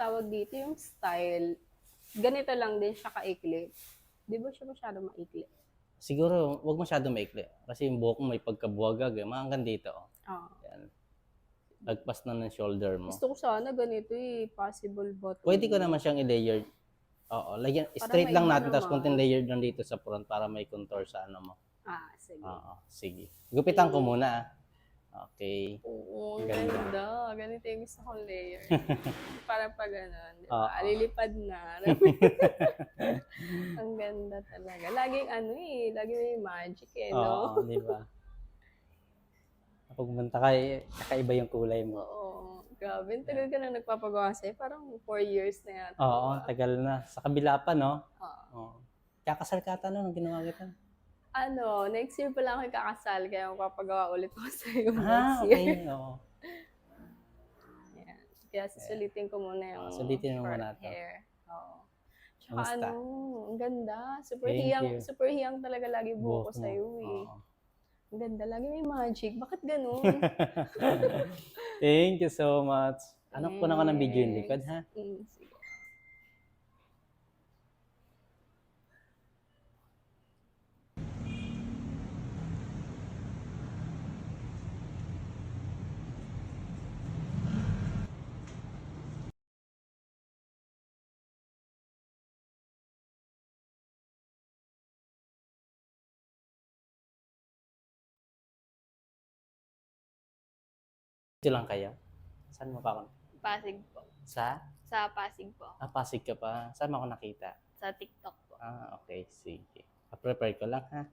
tawag dito, yung style, ganito lang din siya kaikli. Di ba siya masyado maikli? Siguro, wag masyado maikli. Kasi yung buhok mo may pagkabuwagag. Mga hanggang dito. Ah. Yan. Lagpas na ng shoulder mo. Gusto ko sana ganito possible bottom. Pwede ko naman siyang i-layer. Oo, lagyan, straight lang natin, tapos konting layered lang dito sa front para may contour sa ano mo. Sige. Oo, sige. Gupitan ko muna. Okay. Oo, ganda. Ganito yung gusto kong layer. Para pa ganun. Diba? Alilipad na. Ang ganda talaga. Laging laging may magic no? Oo, di ba? Kapag pumunta ka, kakaiba yung kulay mo. Oo. Grabe, tagal ka na nagpapagawa sa'yo. Parang 4 years na yata. Oo, tagal na. Sa kabila pa, no? Oo. Kakasal ka ata nung ginawa kita. Next year pa lang ako kakasal, kaya magpapagawa ulit ako sa'yo next okay. year. Oo. Yan. Kaya susulitin ko muna yung sulitin mo short muna ito. hair. Oo. Tsaka Kamusta? ang ganda. Super Thank hiyang, you. super hiyang talaga lagi buhok ko Buhok mo. sa'yo Oo. Ang ganda. Lagi may magic. Bakit ganun? Thank you so much. Anak ko na ka ng video yung likod, ha? Sige. Ito lang kayo? Saan mo pa ako? Pasig po. Sa? Sa Pasig po. Pasig ka pa. Saan mo ako nakita? Sa TikTok po. Okay. Sige. Prepare ko lang, ha?